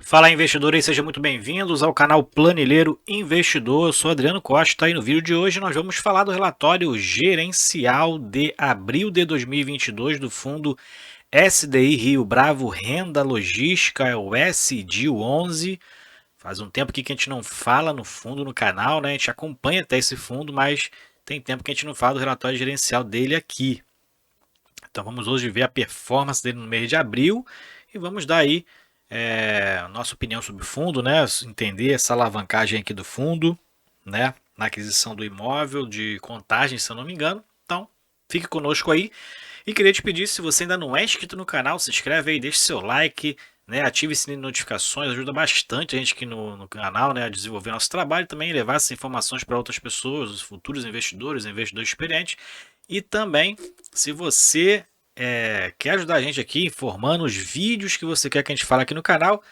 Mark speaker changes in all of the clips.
Speaker 1: Fala investidores, sejam muito bem-vindos ao canal Planilheiro Investidor. Eu sou Adriano Costa e no vídeo de hoje nós vamos falar do relatório gerencial de abril de 2022 do fundo SDI Rio Bravo Renda Logística, é o SDI11. Faz um tempo que a gente não fala no fundo no canal, né? A gente acompanha até esse fundo, mas tem tempo que a gente não fala do relatório gerencial dele aqui. Então vamos hoje ver a performance dele no mês de abril e vamos dar aí nossa opinião sobre o fundo, né? Entender essa alavancagem aqui do fundo, né? Na aquisição do imóvel, de contagem, se eu não me engano. Então, fique conosco aí. E queria te pedir, se você ainda não é inscrito no canal, se inscreve aí, deixe seu like, né? Ative o sininho de notificações, ajuda bastante a gente aqui no canal, né? A desenvolver nosso trabalho e também levar essas informações para outras pessoas, os futuros investidores, investidores experientes. E também, se você quer ajudar a gente aqui informando os vídeos que você quer que a gente fale aqui no canal,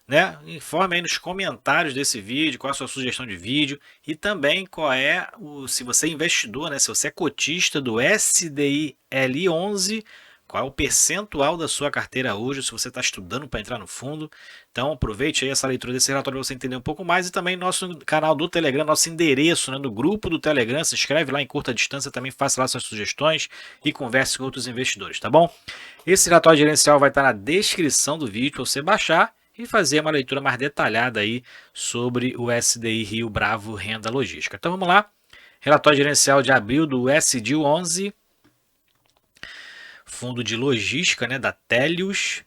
Speaker 1: né? Informe aí nos comentários desse vídeo qual a sua sugestão de vídeo e também qual é se você é investidor, né? Se você é cotista do SDIL11, qual é o percentual da sua carteira hoje, se você está estudando para entrar no fundo. Então aproveite aí essa leitura desse relatório para você entender um pouco mais e também nosso canal do Telegram, nosso endereço, né, no grupo do Telegram, se inscreve lá em curta distância, também faça lá suas sugestões e converse com outros investidores, tá bom? Esse relatório gerencial vai estar na descrição do vídeo para você baixar e fazer uma leitura mais detalhada aí sobre o SDI Rio Bravo Renda Logística. Então vamos lá, relatório gerencial de abril do SDI11, fundo de logística, né, da Telius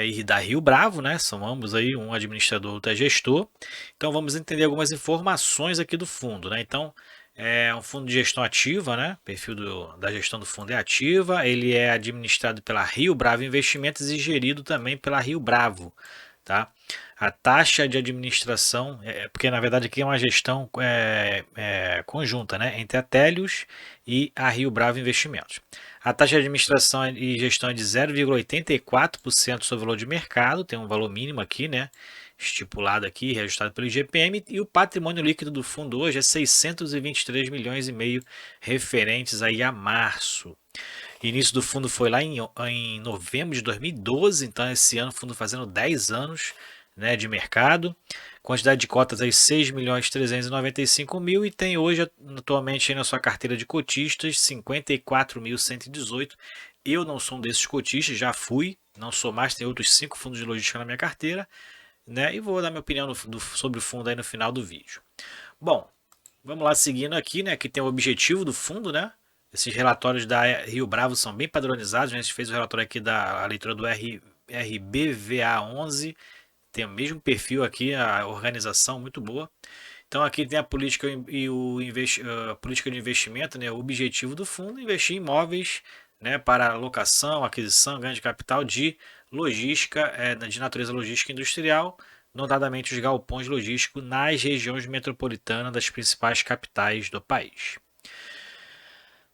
Speaker 1: e da Rio Bravo, né? São ambos aí, um administrador, outro é gestor. Então vamos entender algumas informações aqui do fundo, né? Então é um fundo de gestão ativa, né? O perfil da gestão do fundo é ativa. Ele é administrado pela Rio Bravo Investimentos e gerido também pela Rio Bravo, tá? A taxa de administração, porque na verdade aqui é uma gestão conjunta, né? Entre a Telius e a Rio Bravo Investimentos. A taxa de administração e gestão é de 0,84% sobre o valor de mercado, tem um valor mínimo aqui, né? Estipulado aqui, reajustado pelo IGPM, e o patrimônio líquido do fundo hoje é 623 milhões e meio, referentes aí a março. O início do fundo foi lá em novembro de 2012, então esse ano o fundo fazendo 10 anos, né, de mercado. Quantidade de cotas aí 6.395.000 e tem hoje atualmente aí na sua carteira de cotistas 54.118. Eu não sou um desses cotistas, já fui, não sou mais, tem outros 5 fundos de logística na minha carteira, né? E vou dar minha opinião sobre o fundo aí no final do vídeo. Bom, vamos lá seguindo aqui, né? Aqui tem o objetivo do fundo, né? Esses relatórios da Rio Bravo são bem padronizados, né? A gente fez o relatório aqui da leitura do RBVA11, tem o mesmo perfil aqui, a organização muito boa. Então aqui tem a política e a política de investimento, né? O objetivo do fundo é investir em imóveis, né, para locação, aquisição, ganho de capital de logística, de natureza logística industrial, notadamente os galpões logísticos nas regiões metropolitanas das principais capitais do país.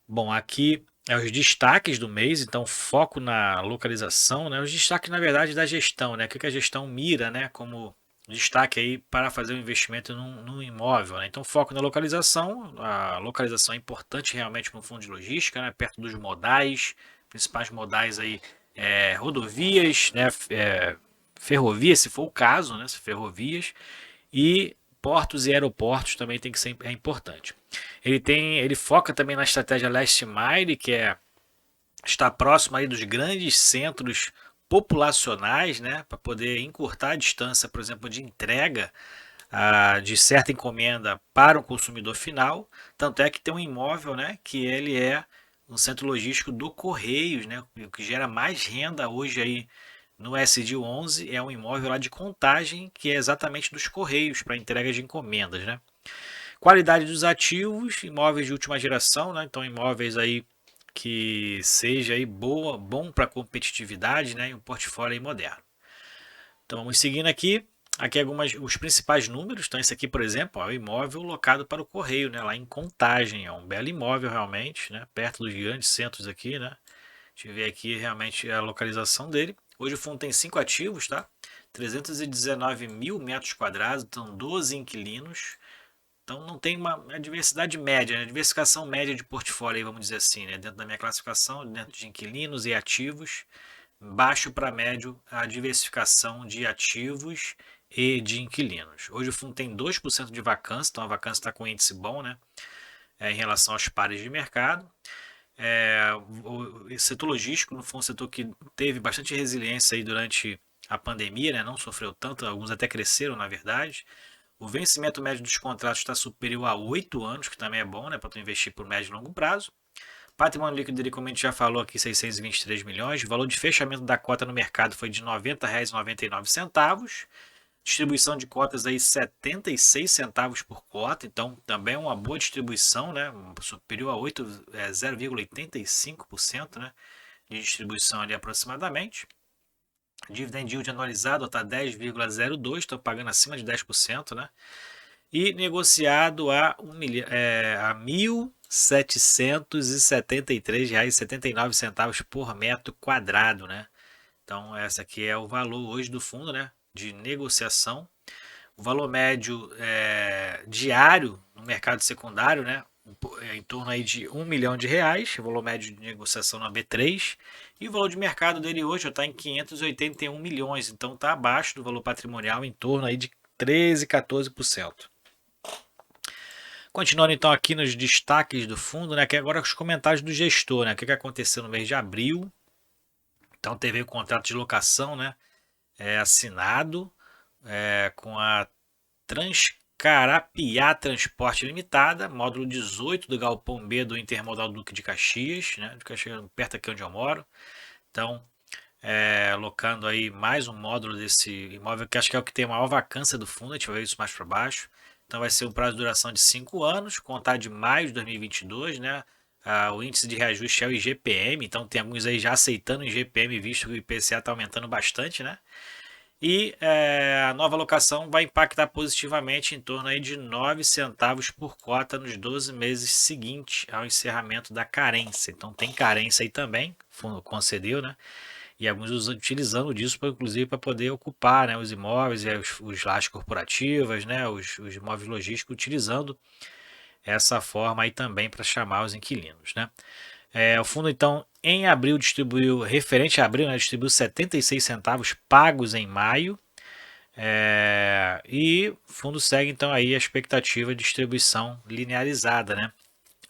Speaker 1: Bom, aqui é os destaques do mês, então foco na localização, né? Os destaques, na verdade, da gestão, né? O que a gestão mira, né? Como destaque aí para fazer um investimento num imóvel, né? Então foco na localização, a localização é importante realmente para um fundo de logística, né? Perto dos modais, principais modais aí, rodovias, né? Ferrovias, se for o caso, né? Ferrovias e portos e aeroportos também tem que ser importante. Ele foca também na estratégia Last Mile, que é estar próximo aí dos grandes centros populacionais, né, para poder encurtar a distância, por exemplo, de entrega de certa encomenda para o consumidor final. Tanto é que tem um imóvel, né, que ele é um centro logístico do Correios, né, o que gera mais renda hoje aí no SD11 é um imóvel lá de Contagem, que é exatamente dos Correios para entrega de encomendas, né? Qualidade dos ativos, imóveis de última geração, né? Então imóveis aí que seja aí bom para competitividade, né? E um portfólio aí moderno. Então vamos seguindo aqui. Aqui os principais números. Então esse aqui, por exemplo, é o imóvel locado para o correio, né? Lá em Contagem, é um belo imóvel realmente, né? Perto dos grandes centros aqui, né? Deixa eu ver aqui realmente a localização dele. Hoje o fundo tem 5 ativos, tá? 319 mil metros quadrados, então 12 inquilinos. Então não tem uma diversidade média, né? Diversificação média de portfólio, aí, vamos dizer assim, né? Dentro da minha classificação, dentro de inquilinos e ativos, baixo para médio a diversificação de ativos e de inquilinos. Hoje o fundo tem 2% de vacância, então a vacância está com um índice bom, né? Em relação aos pares de mercado. O setor logístico foi um setor que teve bastante resiliência aí durante a pandemia, né? Não sofreu tanto, alguns até cresceram, na verdade. O vencimento médio dos contratos está superior a 8 anos, que também é bom, né? Para tu investir por médio e longo prazo. Patrimônio líquido dele, como a gente já falou aqui, 623 milhões. O valor de fechamento da cota no mercado foi de R$ 90,99. Distribuição de cotas aí 76 centavos por cota, então também é uma boa distribuição, né? Superior a 0,85%, né? De distribuição ali aproximadamente. Dividend yield anualizado está 10,02, estão pagando acima de 10%, né? E negociado a R$ 1.773,79 por metro quadrado, né? Então, essa aqui é o valor hoje do fundo, né? De negociação. O valor médio diário no mercado secundário, né? Em torno aí de R$ 1 milhão, o valor médio de negociação na B3. E o valor de mercado dele hoje está em 581 milhões, então está abaixo do valor patrimonial, em torno aí de 13, 14%. Continuando então aqui nos destaques do fundo, né, que agora os comentários do gestor, né, o que aconteceu no mês de abril. Então teve o contrato de locação, né, assinado com a Transcarapiá Transporte Limitada, módulo 18 do Galpão B do Intermodal Duque de Caxias, né, de Caxias, perto aqui onde eu moro. Então, locando aí mais um módulo desse imóvel, que acho que é o que tem a maior vacância do fundo, a gente vai ver isso mais para baixo. Então vai ser um prazo de duração de 5 anos, contar de maio de 2022, né? O índice de reajuste é o IGPM, então tem alguns aí já aceitando o IGPM, visto que o IPCA está aumentando bastante, né? E a nova alocação vai impactar positivamente em torno aí de 9 centavos por cota nos 12 meses seguintes ao encerramento da carência. Então tem carência aí também, o fundo concedeu, né? E alguns utilizando disso, inclusive, para poder ocupar, né, os imóveis, os lajes corporativas, né, os imóveis logísticos, utilizando essa forma aí também para chamar os inquilinos, né. O fundo, então, em abril distribuiu, referente a abril, né, distribuiu 76 centavos pagos em maio, e o fundo segue, então, aí a expectativa de distribuição linearizada, né.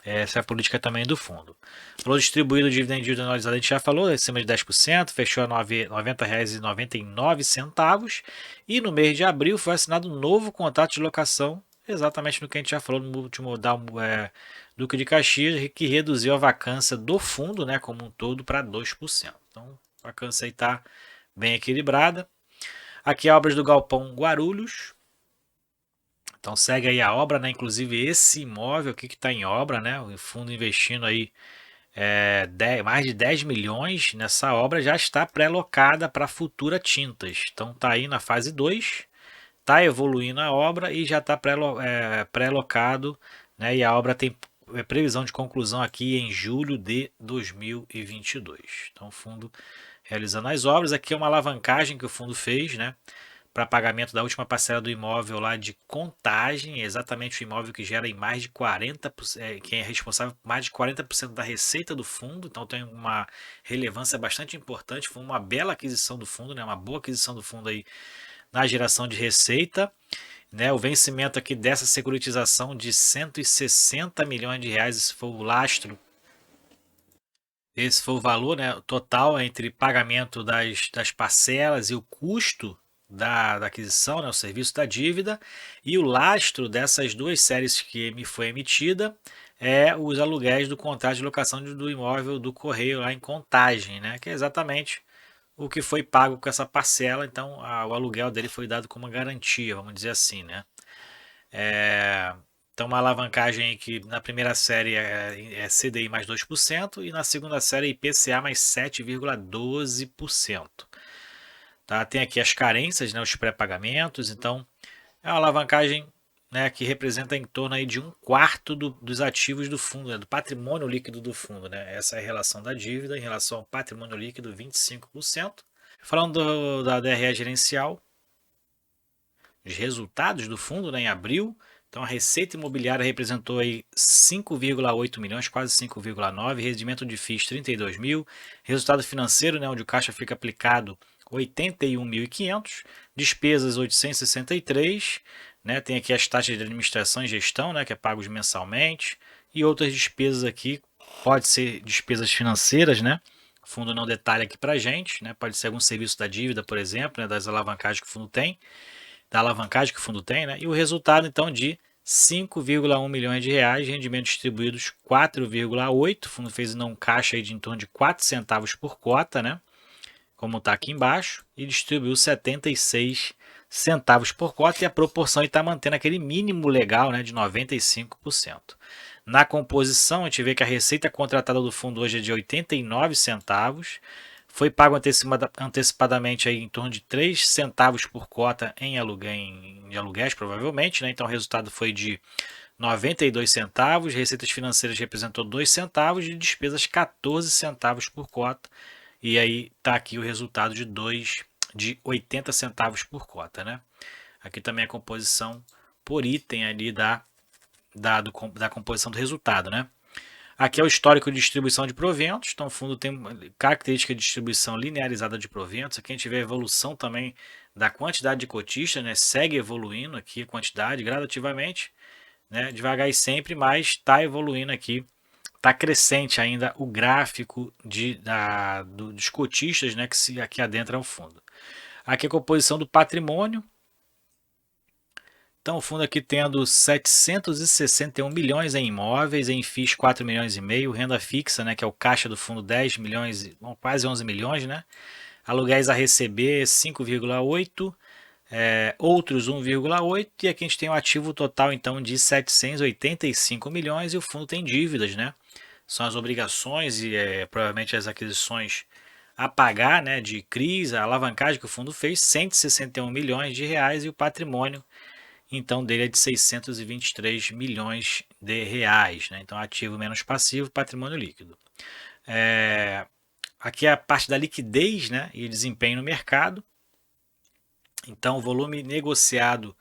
Speaker 1: Essa é a política também do fundo. O valor distribuído, dividend yield anualizado, a gente já falou, acima de 10%, fechou a R$ 90,99. E no mês de abril foi assinado um novo contrato de locação, exatamente no que a gente já falou no último Duque de Caxias, que reduziu a vacância do fundo, né, como um todo, para 2%. Então, a vacância aí está bem equilibrada. Aqui obras do Galpão Guarulhos. Então segue aí a obra, né? Inclusive esse imóvel aqui que está em obra, né? O fundo investindo aí mais de 10 milhões nessa obra, já está pré-locada para futura tintas. Então está aí na fase 2, está evoluindo a obra e já está pré-locado, né? E a obra tem previsão de conclusão aqui em julho de 2022. Então o fundo realizando as obras. Aqui é uma alavancagem que o fundo fez, né? Para pagamento da última parcela do imóvel lá de Contagem, exatamente o imóvel que gera em mais de 40%, quem é responsável por mais de 40% da receita do fundo, então tem uma relevância bastante importante, foi uma bela aquisição do fundo, né, uma boa aquisição do fundo aí na geração de receita, né, o vencimento aqui dessa securitização de 160 milhões de reais, esse foi o lastro, esse foi o valor, né, total entre pagamento das parcelas e o custo da aquisição, né, o serviço da dívida, e o lastro dessas duas séries que me foi emitida os aluguéis do contrato de locação do imóvel do Correio lá em Contagem, né, que é exatamente o que foi pago com essa parcela, então o aluguel dele foi dado como garantia, vamos dizer assim, né. Então uma alavancagem que na primeira série é CDI mais 2% e na segunda série IPCA mais 7,12%. Tá? Tem aqui as carências, né, os pré-pagamentos, então é uma alavancagem, né, que representa em torno aí de 1/4 dos ativos do fundo, né, do patrimônio líquido do fundo. Né? Essa é a relação da dívida em relação ao patrimônio líquido, 25%. Falando da DRE gerencial, os resultados do fundo, né, em abril, Então a receita imobiliária representou aí 5,8 milhões, quase 5,9, rendimento de FIIs 32 mil, resultado financeiro, né, onde o caixa fica aplicado 81.500, despesas 863, né, tem aqui as taxas de administração e gestão, né, que é pagos mensalmente, e outras despesas aqui, pode ser despesas financeiras, né, o fundo não detalha aqui para gente, né, pode ser algum serviço da dívida, por exemplo, né, das alavancagens que o fundo tem, da alavancagem que o fundo tem, né? E o resultado então de 5,1 milhões de reais, rendimentos distribuídos 4,8, o fundo fez um caixa aí de em torno de 4 centavos por cota, né? Como está aqui embaixo, e distribuiu 76 centavos por cota, e a proporção está mantendo aquele mínimo legal, né, de 95%. Na composição, a gente vê que a receita contratada do fundo hoje é de 89 centavos, foi pago antecipadamente aí em torno de 3 centavos por cota em aluguéis, provavelmente, né? Então o resultado foi de 92 centavos, receitas financeiras representou 2 centavos e despesas 14 centavos por cota. E aí está aqui o resultado de 80 centavos por cota, né? Aqui também a composição por item ali da composição do resultado, né? Aqui é o histórico de distribuição de proventos, então o fundo tem uma característica de distribuição linearizada de proventos. Aqui a gente vê a evolução também da quantidade de cotistas, né? Segue evoluindo aqui a quantidade gradativamente, né? Devagar e sempre, mas está evoluindo aqui, está crescente ainda o gráfico dos cotistas, né? Que se aqui adentram o fundo. Aqui a composição do patrimônio. Então, o fundo aqui tendo 761 milhões em imóveis, em FIIs 4 milhões e meio, renda fixa, né, que é o caixa do fundo 10 milhões, bom, quase 11 milhões, né? Aluguéis a receber 5,8, outros 1,8, e aqui a gente tem um ativo total então de 785 milhões e o fundo tem dívidas, né? São as obrigações e provavelmente as aquisições a pagar, né, de CRIs, a alavancagem que o fundo fez, 161 milhões de reais, e o patrimônio então dele é de 623 milhões de reais, né? Então ativo menos passivo, patrimônio líquido. Aqui é a parte da liquidez, né, e desempenho no mercado. Então o volume negociado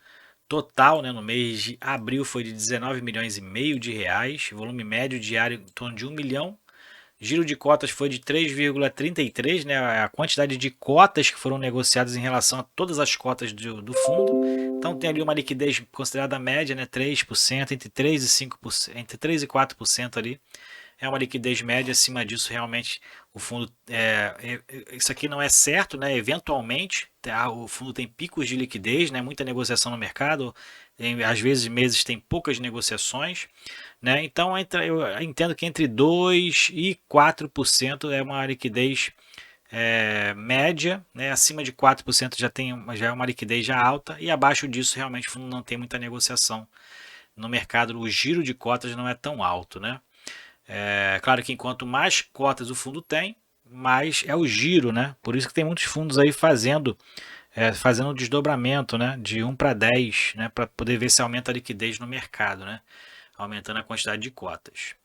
Speaker 1: total, né, no mês de abril foi de 19 milhões e meio de reais, volume médio diário em torno de 1 milhão. Giro de cotas foi de 3,33, né, a quantidade de cotas que foram negociadas em relação a todas as cotas do fundo. Então tem ali uma liquidez considerada média, né, 3%, entre 3 e 5%, entre 3 e 4% ali. É uma liquidez média, acima disso realmente o fundo, isso aqui não é certo, né? Eventualmente o fundo tem picos de liquidez, né? Muita negociação no mercado, às vezes meses tem poucas negociações, né? Então eu entendo que entre 2 e 4% é uma liquidez média, né? Acima de 4% já é uma liquidez já alta, e abaixo disso realmente o fundo não tem muita negociação no mercado, o giro de cotas não é tão alto, né? Claro que enquanto mais cotas o fundo tem, mais é o giro, né? Por isso que tem muitos fundos aí fazendo um desdobramento, né? De 1 para 10, né? Para poder ver se aumenta a liquidez no mercado, né? Aumentando a quantidade de cotas.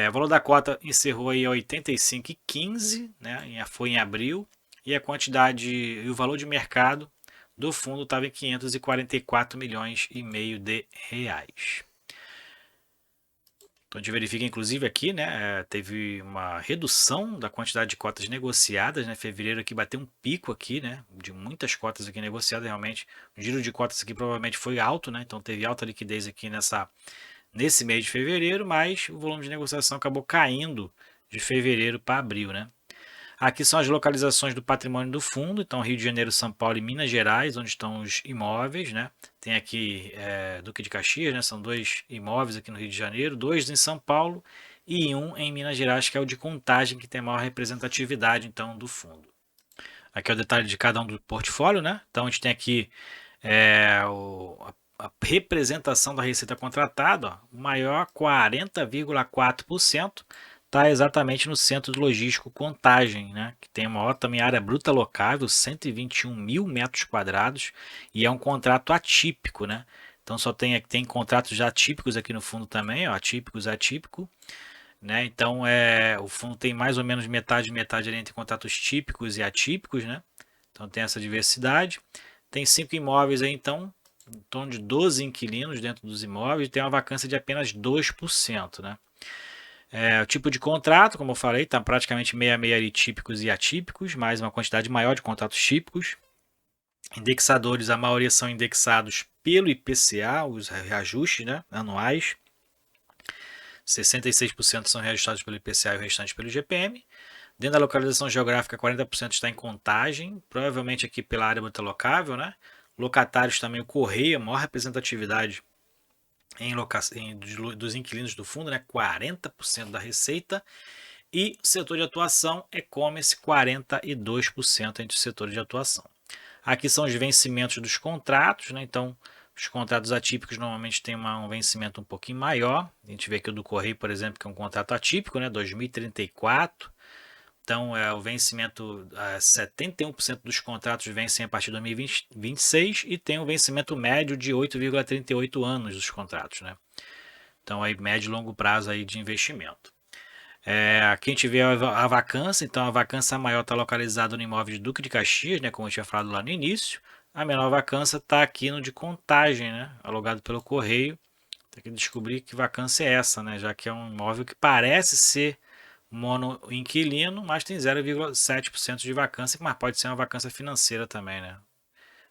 Speaker 1: O valor da cota encerrou aí a 85,15, né? Foi em abril, e a quantidade e o valor de mercado do fundo estava em 544 milhões e meio de reais. Então a gente verifica inclusive aqui, né, teve uma redução da quantidade de cotas negociadas, né, fevereiro aqui bateu um pico aqui, né, de muitas cotas aqui negociadas, realmente o giro de cotas aqui provavelmente foi alto, né, então teve alta liquidez aqui nesse mês de fevereiro, mas o volume de negociação acabou caindo de fevereiro para abril, né. Aqui são as localizações do patrimônio do fundo, então Rio de Janeiro, São Paulo e Minas Gerais, onde estão os imóveis, né? Tem aqui Duque de Caxias, né? São 2 imóveis aqui no Rio de Janeiro, 2 em São Paulo e 1 em Minas Gerais, que é o de Contagem, que tem maior representatividade então do fundo. Aqui é o detalhe de cada um do portfólio, né? Então a gente tem aqui a representação da receita contratada, ó, maior 40,4%. Está exatamente no centro logístico Contagem, né, que tem a maior também área bruta locável, 121 mil metros quadrados, e é um contrato atípico, né? Então só tem contratos já atípicos aqui no fundo também, ó, atípicos, atípico, né? Então o fundo tem mais ou menos metade ali entre contratos típicos e atípicos, né? Então tem essa diversidade. Tem 5 imóveis aí então, em torno de 12 inquilinos dentro dos imóveis e tem uma vacância de apenas 2%, né? O tipo de contrato, como eu falei, está praticamente meia ali típicos e atípicos, mais uma quantidade maior de contratos típicos. Indexadores, a maioria são indexados pelo IPCA, os reajustes, né, anuais. 66% são reajustados pelo IPCA e o restante pelo IGPM. Dentro da localização geográfica, 40% está em Contagem, provavelmente aqui pela área bruta locável, né? Locatários também, o Correio, a maior representatividade dos inquilinos do fundo, né? 40% da receita. E o setor de atuação, e-commerce, 42% entre os setores de atuação. Aqui são os vencimentos dos contratos, né? Então, os contratos atípicos normalmente têm um vencimento um pouquinho maior. A gente vê aqui o do Correio, por exemplo, que é um contrato atípico, né? 2034. Então, o vencimento, 71% dos contratos vencem a partir de 2026 e tem um vencimento médio de 8,38 anos dos contratos, né? Então, aí, médio e longo prazo aí de investimento. Aqui a gente vê a vacância, então a vacância maior está localizada no imóvel de Duque de Caxias, né, como eu tinha falado lá no início. A menor vacância está aqui no de Contagem, né, alugado pelo Correio. Tem que descobrir que vacância é essa, né, já que é um imóvel que parece ser mono-inquilino, mas tem 0,7% de vacância, mas pode ser uma vacância financeira também, né.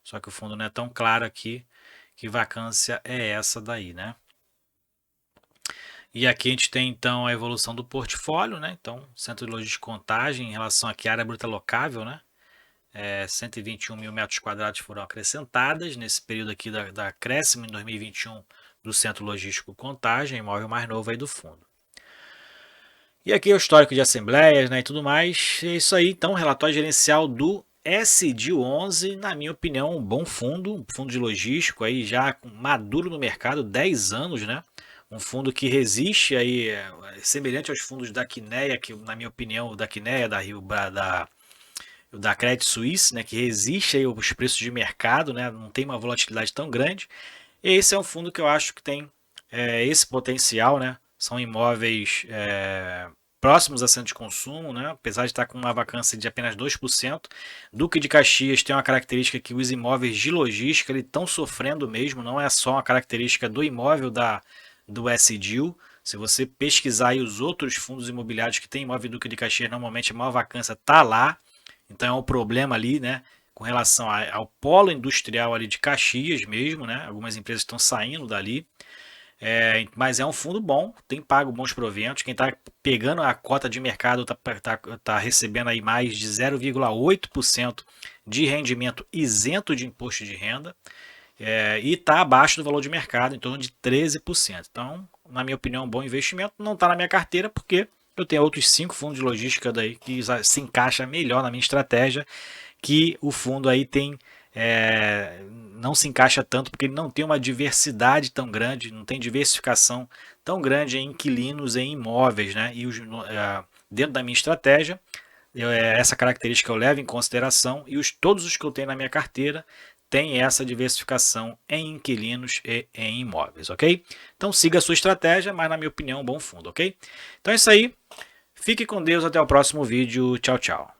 Speaker 1: Só que o fundo não é tão claro aqui que vacância é essa daí, né. E aqui a gente tem então a evolução do portfólio, né? Então, centro de logística de Contagem em relação aqui à área bruta locável, né? 121 mil metros quadrados foram acrescentadas nesse período aqui da acréscimo em 2021 do centro logístico Contagem, imóvel mais novo aí do fundo. E aqui é o histórico de assembleias, né, e tudo mais. É isso aí, então, relatório gerencial do SDIO11, na minha opinião, um bom fundo, um fundo de logístico aí já maduro no mercado, 10 anos, né? Um fundo que resiste aí, semelhante aos fundos da Quineia, que na minha opinião, da Quineia, da Credit Suisse, né, que resiste aí aos preços de mercado, né, não tem uma volatilidade tão grande. E esse é um fundo que eu acho que tem esse potencial, né? São imóveis próximos a centro de consumo, né? Apesar de estar com uma vacância de apenas 2%. Duque de Caxias tem uma característica que os imóveis de logística estão sofrendo mesmo, não é só uma característica do imóvel do SDIO. Se você pesquisar aí os outros fundos imobiliários que tem imóvel em Duque de Caxias, normalmente a maior vacância está lá. Então é um problema ali, né? Com relação ao polo industrial ali de Caxias mesmo, né? Algumas empresas estão saindo dali. Mas é um fundo bom, tem pago bons proventos. Quem está pegando a cota de mercado tá recebendo aí mais de 0,8% de rendimento isento de imposto de renda. E está abaixo do valor de mercado, em torno de 13%. Então, na minha opinião, um bom investimento. Não está na minha carteira porque eu tenho outros 5 fundos de logística daí que se encaixa melhor na minha estratégia, que o fundo aí tem não se encaixa tanto porque ele não tem uma diversidade tão grande, não tem diversificação tão grande em inquilinos, em imóveis, né? E dentro da minha estratégia, essa característica eu levo em consideração e todos os que eu tenho na minha carteira têm essa diversificação em inquilinos e em imóveis, ok? Então siga a sua estratégia, mas na minha opinião um bom fundo, ok? Então é isso aí, fique com Deus, até o próximo vídeo, tchau, tchau.